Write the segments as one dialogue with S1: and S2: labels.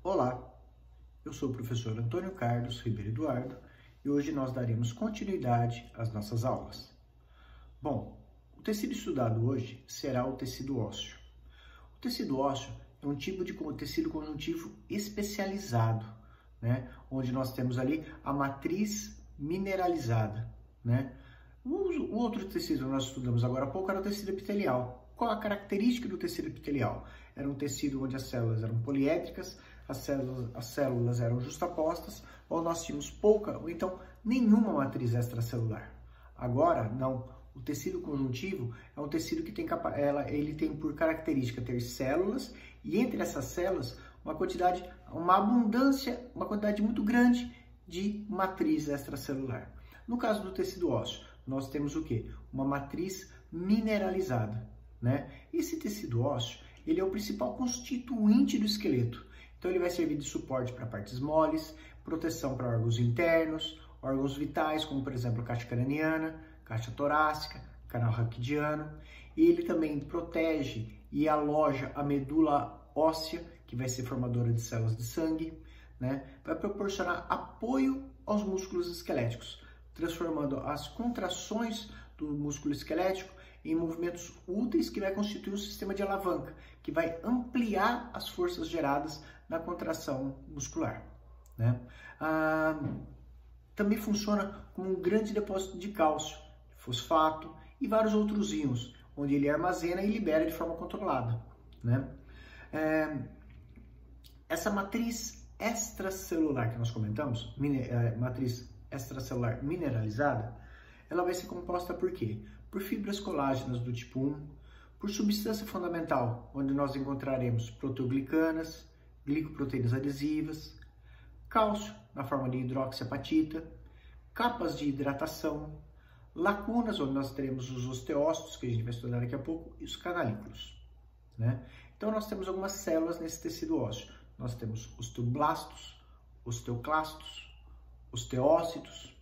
S1: Olá, eu sou o professor Antônio Carlos Ribeiro Eduardo e hoje nós daremos continuidade às nossas aulas. Bom, o tecido estudado hoje será o tecido ósseo. O tecido ósseo é um tipo de tecido conjuntivo especializado, onde nós temos ali a matriz mineralizada, O outro tecido que nós estudamos agora há pouco era o tecido epitelial. Qual a característica do tecido epitelial? Era um tecido onde as células eram poliédricas, as células eram justapostas, ou nós tínhamos pouca ou então nenhuma matriz extracelular. Agora, não. O tecido conjuntivo é um tecido que ele tem por característica ter células e entre essas células uma quantidade muito grande de matriz extracelular. No caso do tecido ósseo, nós temos o quê? Uma matriz mineralizada, Esse tecido ósseo, ele é o principal constituinte do esqueleto. Então, ele vai servir de suporte para partes moles, proteção para órgãos internos, órgãos vitais, como, por exemplo, a caixa craniana, caixa torácica, canal raquidiano. E ele também protege e aloja a medula óssea, que vai ser formadora de células de sangue, Vai proporcionar apoio aos músculos esqueléticos, transformando as contrações do músculo esquelético em movimentos úteis que vai constituir um sistema de alavanca, que vai ampliar as forças geradas na contração muscular. Também funciona como um grande depósito de cálcio, fosfato e vários outros íons, onde ele armazena e libera de forma controlada. Essa matriz extracelular que nós comentamos, matriz extracelular mineralizada, ela vai ser composta por quê? Por fibras colágenas do tipo 1, por substância fundamental, onde nós encontraremos proteoglicanas, glicoproteínas adesivas, cálcio na forma de hidroxiapatita, capas de hidratação, lacunas, onde nós teremos os osteócitos, que a gente vai estudar daqui a pouco, e os canalículos. Então, nós temos algumas células nesse tecido ósseo. Nós temos osteoblastos, osteoclastos, osteócitos,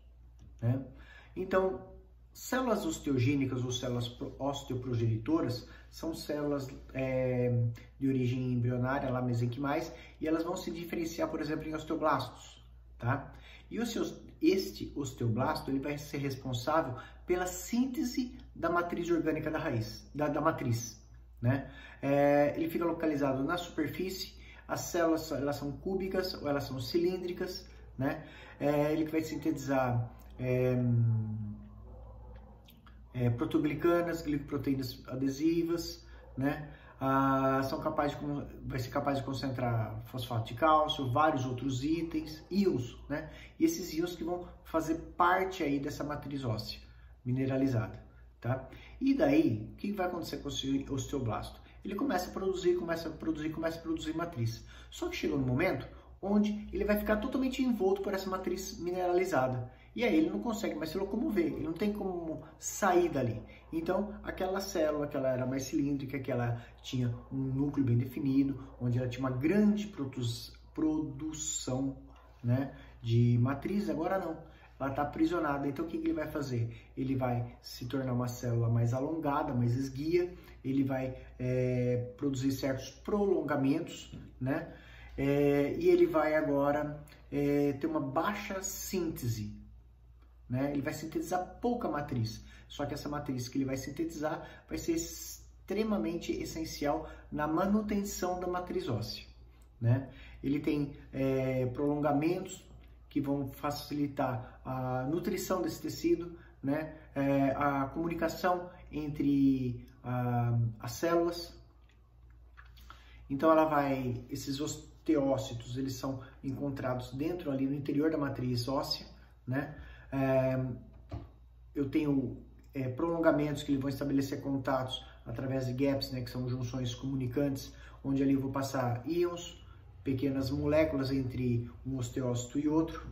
S1: Então, células osteogênicas ou células osteoprogenitoras são células de origem embrionária, lá mesenquimais, e elas vão se diferenciar, por exemplo, em osteoblastos, E este osteoblasto ele vai ser responsável pela síntese da matriz orgânica da raiz, da matriz, Ele fica localizado na superfície. As células elas são cúbicas ou elas são cilíndricas, Ele vai sintetizar proteoglicanas, glicoproteínas adesivas, vai ser capaz de concentrar fosfato de cálcio, vários outros íons, E esses íons que vão fazer parte aí dessa matriz óssea mineralizada, E daí, o que vai acontecer com o osteoblasto? Ele começa a produzir matriz. Só que chega um momento onde ele vai ficar totalmente envolto por essa matriz mineralizada. E aí ele não consegue mais se locomover, ele não tem como sair dali. Então, aquela célula que ela era mais cilíndrica, que ela tinha um núcleo bem definido, onde ela tinha uma grande produção de matriz, agora não. Ela está aprisionada. Então, o que ele vai fazer? Ele vai se tornar uma célula mais alongada, mais esguia, ele vai produzir certos prolongamentos, E ele vai agora ter uma baixa síntese, Ele vai sintetizar pouca matriz, só que essa matriz que ele vai sintetizar vai ser extremamente essencial na manutenção da matriz óssea, Ele tem prolongamentos que vão facilitar a nutrição desse tecido, a comunicação entre as células. Então, esses osteócitos, eles são encontrados dentro ali no interior da matriz óssea, Eu tenho prolongamentos que vão estabelecer contatos através de gaps, que são junções comunicantes, onde ali eu vou passar íons, pequenas moléculas entre um osteócito e outro,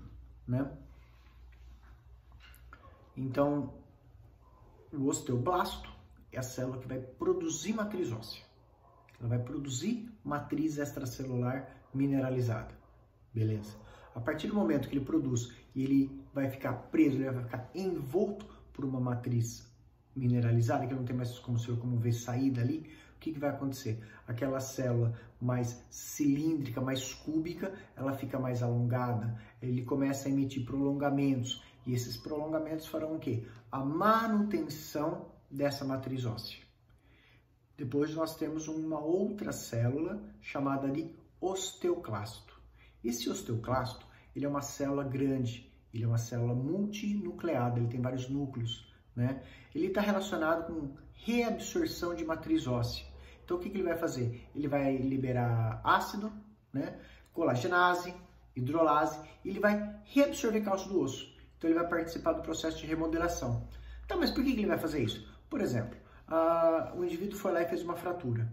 S1: Então, o osteoblasto é a célula que vai produzir matriz óssea. Ela vai produzir matriz extracelular mineralizada, beleza? A partir do momento que ele produz e ele vai ficar preso, ele vai ficar envolto por uma matriz mineralizada, que não tem mais como ver sair dali, o que vai acontecer? Aquela célula mais cilíndrica, mais cúbica, ela fica mais alongada, ele começa a emitir prolongamentos, e esses prolongamentos farão o quê? A manutenção dessa matriz óssea. Depois nós temos uma outra célula chamada de osteoclasto. Esse osteoclasto, ele é uma célula grande, ele é uma célula multinucleada, ele tem vários núcleos, né? Ele está relacionado com reabsorção de matriz óssea. Então, o que ele vai fazer? Ele vai liberar ácido, né? Colagenase, hidrolase, e ele vai reabsorver cálcio do osso. Então, ele vai participar do processo de remodelação. Tá, mas por que ele vai fazer isso? Por exemplo, o indivíduo foi lá e fez uma fratura.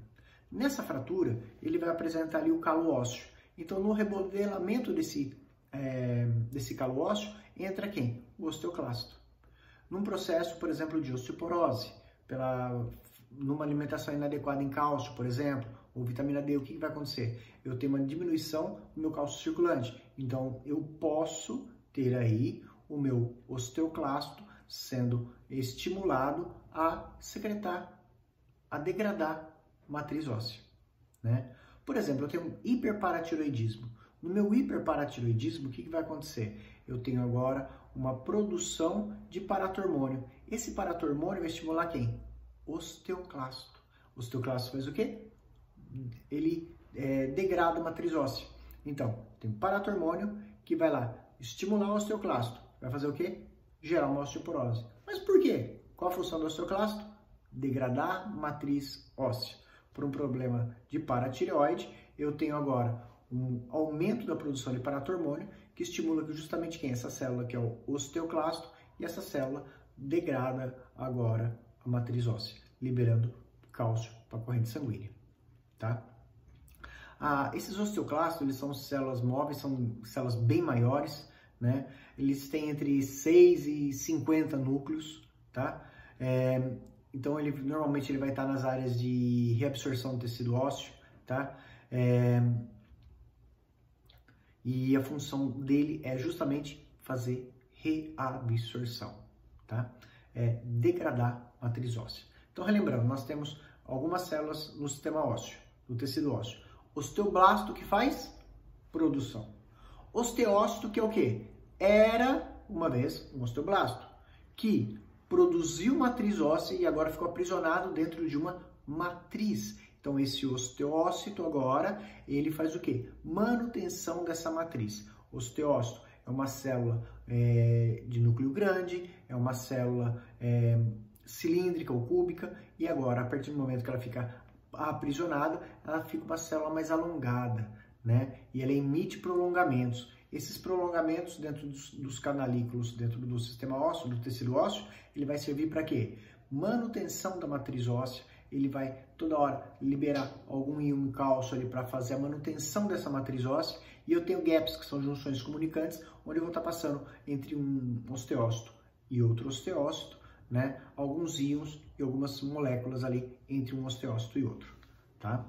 S1: Nessa fratura, ele vai apresentar ali o calo ósseo. Então, no remodelamento desse calo ósseo, entra quem? O osteoclasto. Num processo, por exemplo, de osteoporose, numa alimentação inadequada em cálcio, por exemplo, ou vitamina D, o que vai acontecer? Eu tenho uma diminuição do meu cálcio circulante. Então, eu posso ter aí o meu osteoclasto sendo estimulado a secretar, a degradar matriz óssea, né? Por exemplo, eu tenho um hiperparatiroidismo. No meu hiperparatiroidismo, o que vai acontecer? Eu tenho agora uma produção de paratormônio. Esse paratormônio vai estimular quem? Osteoclasto. O osteoclasto faz o quê? Ele degrada a matriz óssea. Então, tem um paratormônio que vai lá estimular o osteoclasto. Vai fazer o quê? Gerar uma osteoporose. Mas por quê? Qual a função do osteoclasto? Degradar matriz óssea. Por um problema de paratireoide, eu tenho agora um aumento da produção de paratormônio que estimula justamente quem? Essa célula que é o osteoclasto, e essa célula degrada agora a matriz óssea, liberando cálcio para a corrente sanguínea, tá? Esses osteoclastos, eles são células móveis, são células bem maiores, né? Eles têm entre 6 e 50 núcleos, tá? Então, normalmente ele vai estar nas áreas de reabsorção do tecido ósseo, tá? E a função dele é justamente fazer reabsorção, tá? Degradar a matriz óssea. Então, relembrando, nós temos algumas células no sistema ósseo, no tecido ósseo. Osteoblasto, que faz produção. Osteócito, que é o quê? Era, uma vez, um osteoblasto, que produziu matriz óssea e agora ficou aprisionado dentro de uma matriz. Então, esse osteócito agora, ele faz o quê? Manutenção dessa matriz. Osteócito é uma célula de núcleo grande, é uma célula cilíndrica ou cúbica, e agora, a partir do momento que ela fica aprisionada, ela fica uma célula mais alongada, né? E ela emite prolongamentos. Esses prolongamentos dentro dos canalículos, dentro do sistema ósseo, do tecido ósseo, ele vai servir para quê? Manutenção da matriz óssea. Ele vai toda hora liberar algum íon cálcio ali para fazer a manutenção dessa matriz óssea. E eu tenho gaps, que são junções comunicantes, onde eu vou estar passando entre um osteócito e outro osteócito, né? Alguns íons e algumas moléculas ali entre um osteócito e outro, tá?